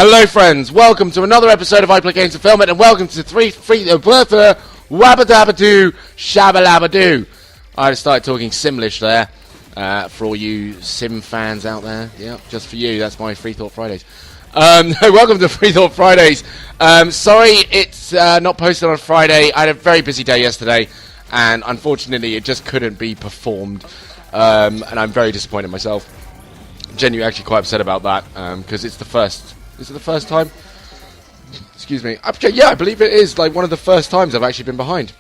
Hello friends, welcome to another episode of IPGAFI Fulfillment and welcome to Wabba-dabba-doo, shabba-labba-doo. I started talking Simlish there, for all you Sim fans out there. Yeah, just for you, that's my Free Thought Fridays. Welcome to Free Thought Fridays. Sorry it's not posted on Friday. I had a very busy day yesterday and unfortunately it just couldn't be performed. And I'm very disappointed in myself. Genuinely actually quite upset about that, because it's the first... Is it the first time? Excuse me. Yeah, I believe it is like one of the first times I've actually been behind.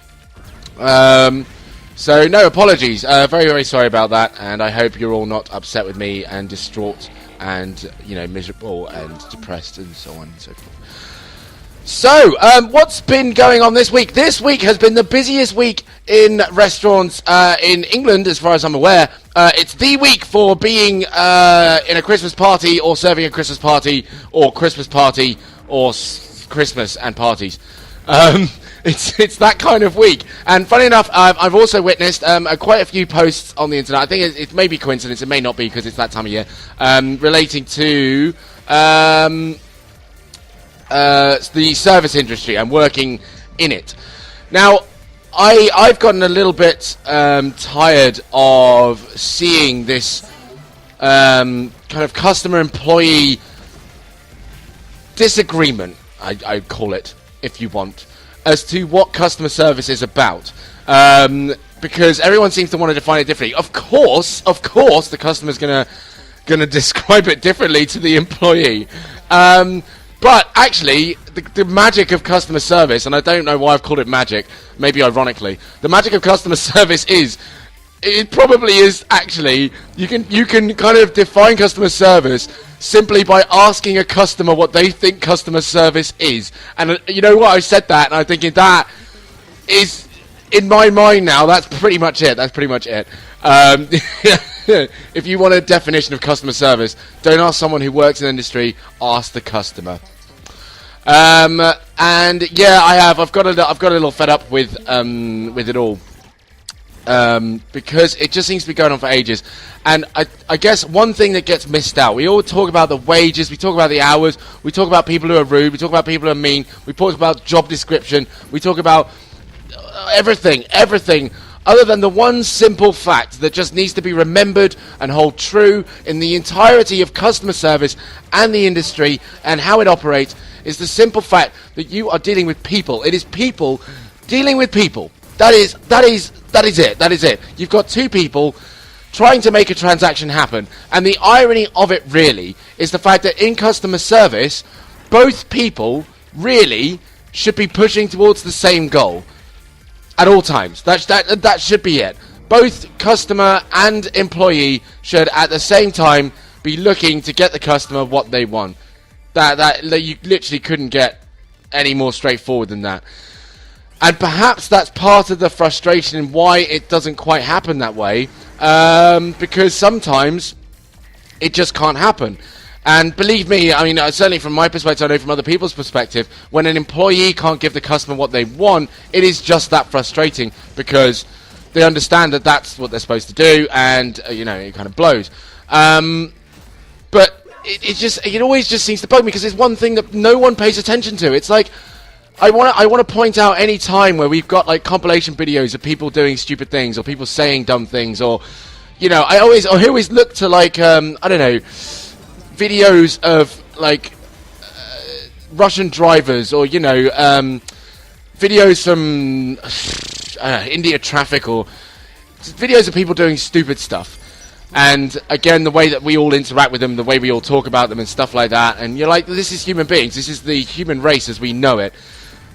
So no apologies. Very, very sorry about that, and I hope you're all not upset with me and distraught and, you know, miserable and depressed and so on and so forth. So, what's been going on this week? This week has been the busiest week in restaurants in England, as far as I'm aware. It's the week for being in a Christmas party or serving a Christmas party or Christmas party or Christmas and parties. It's that kind of week. And funny enough, I've also witnessed quite a few posts on the internet. I think it may be coincidence, it may not be because it's that time of year, relating to... the service industry and working in it. Now, I've gotten a little bit tired of seeing this kind of customer-employee disagreement, I'd call it, if you want, as to what customer service is about. Because everyone seems to want to define it differently. Of course, the customer's gonna describe it differently to the employee. But actually, the magic of customer service, and I don't know why I've called it magic, maybe ironically, the magic of customer service is, it probably is actually, you can kind of define customer service simply by asking a customer what they think customer service is. And you know what, I said that, and I'm thinking that is, in my mind now, that's pretty much it. If you want a definition of customer service, don't ask someone who works in the industry, ask the customer. And yeah, I've got a little fed up with it all, because it just seems to be going on for ages. And I guess one thing that gets missed out, we all talk about the wages, we talk about the hours, we talk about people who are rude, we talk about people who are mean, we talk about job description, we talk about everything, other than the one simple fact that just needs to be remembered and hold true in the entirety of customer service and the industry and how it operates, is the simple fact that you are dealing with people. It is people dealing with people. That is it. You've got two people trying to make a transaction happen, and the irony of it really is the fact that in customer service, both people really should be pushing towards the same goal at all times. That should be it. Both customer and employee should at the same time be looking to get the customer what they want. That you literally couldn't get any more straightforward than that. And perhaps that's part of the frustration in why it doesn't quite happen that way, because sometimes it just can't happen. And believe me, I mean, certainly from my perspective, I know from other people's perspective, when an employee can't give the customer what they want, it is just that frustrating, because they understand that that's what they're supposed to do, and, you know, it kind of blows. But it always just seems to bug me, because it's one thing that no one pays attention to. It's like, I want to point out any time where we've got, like, compilation videos of people doing stupid things, or people saying dumb things, or, you know, I always look to, like, I don't know, videos of like Russian drivers, or you know, videos from India traffic, or videos of people doing stupid stuff. And again, the way that we all interact with them, the way we all talk about them and stuff like that, and you're like, this is human beings, this is the human race as we know it.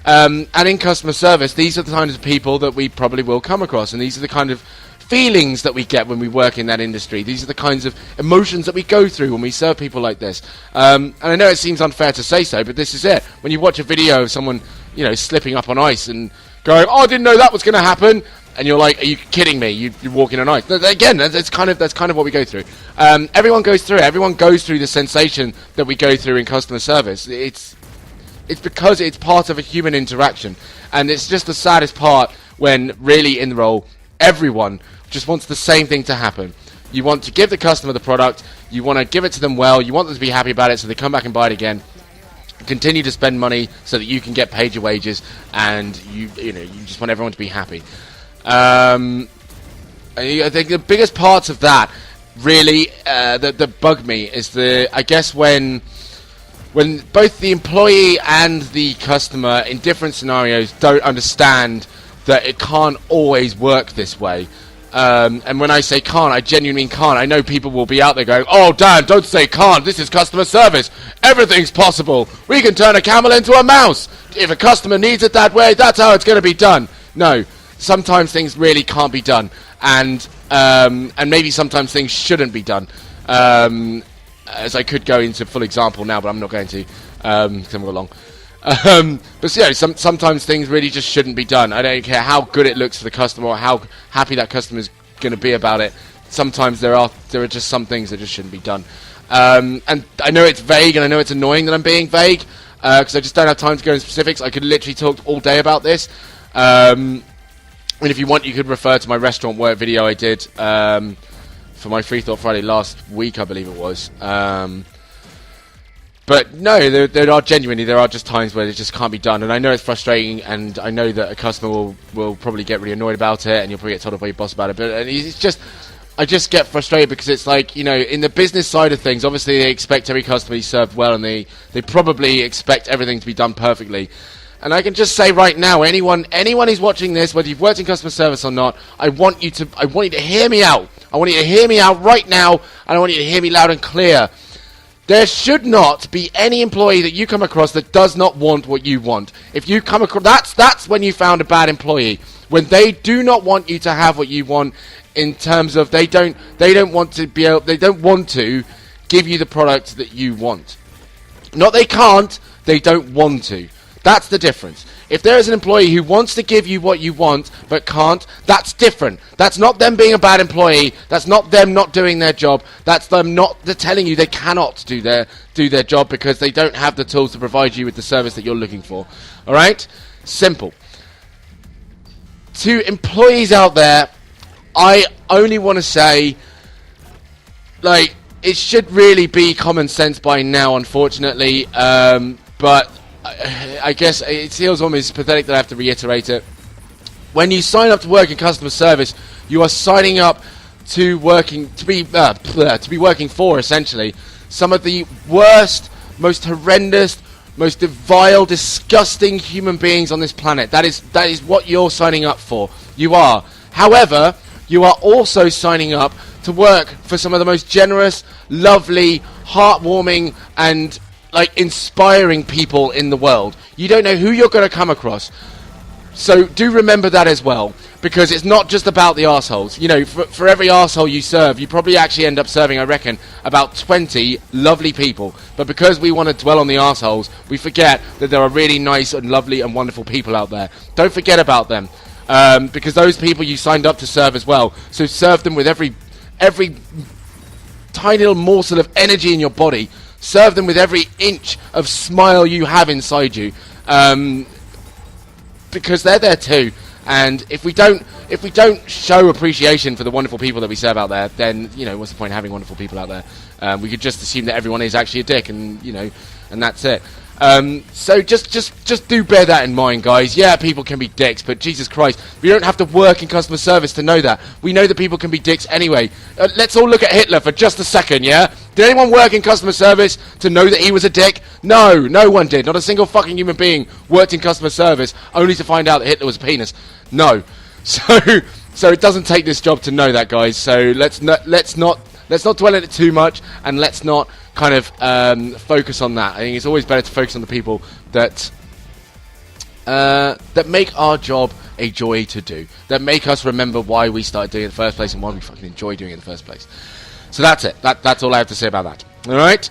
And in customer service, these are the kinds of people that we probably will come across, and these are the kind of feelings that we get when we work in that industry. These are the kinds of emotions that we go through when we serve people like this. And I know it seems unfair to say so, but this is it. When you watch a video of someone, you know, slipping up on ice and going, "Oh, I didn't know that was going to happen," and you're like, "Are you kidding me? You're walking on ice." Again, that's kind of what we go through. Everyone goes through it. Everyone goes through the sensation that we go through in customer service. It's because it's part of a human interaction, and it's just the saddest part when really in the role everyone just wants the same thing to happen. You want to give the customer the product, you want to give it to them well, you want them to be happy about it so they come back and buy it again, Continue to spend money so that you can get paid your wages, and you just want everyone to be happy. I think the biggest parts of that really that bug me is I guess when both the employee and the customer in different scenarios don't understand that it can't always work this way. And when I say can't, I genuinely mean can't. I know people will be out there going, "Oh, Dan, don't say can't. This is customer service. Everything's possible. We can turn a camel into a mouse. If a customer needs it that way, that's how it's going to be done." No, sometimes things really can't be done, and maybe sometimes things shouldn't be done. As I could go into full example now, but I'm not going to, because I'm long. But yeah, sometimes things really just shouldn't be done. I don't care how good it looks for the customer or how happy that customer is going to be about it. Sometimes there are just some things that just shouldn't be done. And I know it's vague, and I know it's annoying that I'm being vague, because I just don't have time to go into specifics. I could literally talk all day about this. And if you want, you could refer to my restaurant work video I did for my Free Thought Friday last week, I believe it was. But no, there are just times where it just can't be done, and I know it's frustrating, and I know that a customer will probably get really annoyed about it, and you'll probably get told off by your boss about it. But I just get frustrated because it's like, in the business side of things, obviously they expect every customer to be served well, and they probably expect everything to be done perfectly. And I can just say right now, anyone who's watching this, whether you've worked in customer service or not, I want you to hear me out. I want you to hear me out right now, and I want you to hear me loud and clear. There should not be any employee that you come across that does not want what you want. If you come across, that's when you found a bad employee. When they do not want you to have what you want, in terms of they don't want to give you the product that you want. Not they can't, they don't want to. That's the difference. If there is an employee who wants to give you what you want but can't, that's different. That's not them being a bad employee. That's not them not doing their job. That's them they're telling you they cannot do their job because they don't have the tools to provide you with the service that you're looking for. All right? Simple. To employees out there, I only want to say, it should really be common sense by now, unfortunately, but I guess it feels almost pathetic that I have to reiterate it. When you sign up to work in customer service, you are signing up to be working for, essentially, some of the worst, most horrendous, most vile, disgusting human beings on this planet. That is what you're signing up for. You are. However, you are also signing up to work for some of the most generous, lovely, heartwarming, and inspiring people in the world. You don't know who you're going to come across. So do remember that as well, because it's not just about the arseholes. For every arsehole you serve, you probably actually end up serving, I reckon, about 20 lovely people. But because we want to dwell on the arseholes, we forget that there are really nice and lovely and wonderful people out there. Don't forget about them, because those people you signed up to serve as well. So serve them with every tiny little morsel of energy in your body. Serve them with every inch of smile you have inside you, because they're there too. And if we don't show appreciation for the wonderful people that we serve out there, then what's the point of having wonderful people out there? We could just assume that everyone is actually a dick, and and that's it. So just do bear that in mind, guys. Yeah, people can be dicks, but Jesus Christ, we don't have to work in customer service to know that. We know that people can be dicks anyway. Let's all look at Hitler for just a second, yeah? Did anyone work in customer service to know that he was a dick? No one did. Not a single fucking human being worked in customer service only to find out that Hitler was a penis. No. So it doesn't take this job to know that, guys. So let's not dwell on it too much, and let's not kind of focus on that. I think it's always better to focus on the people that make our job a joy to do, that make us remember why we started doing it in the first place and why we fucking enjoy doing it in the first place. So that's it. That's all I have to say about that. Alright?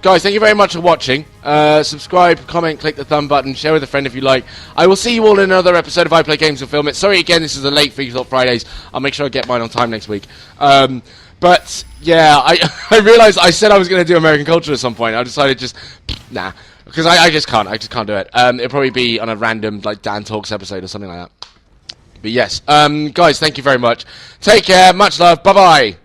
Guys, thank you very much for watching. Subscribe, comment, click the thumb button, share with a friend if you like. I will see you all in another episode of I Play Games and Film It. Sorry again, this is a late Free Thought Fridays. I'll make sure I get mine on time next week. But yeah, I realised I said I was going to do American culture at some point. I decided nah, because I just can't do it. It'll probably be on a random Dan Talks episode or something like that. But yes, guys, thank you very much. Take care, much love, bye bye.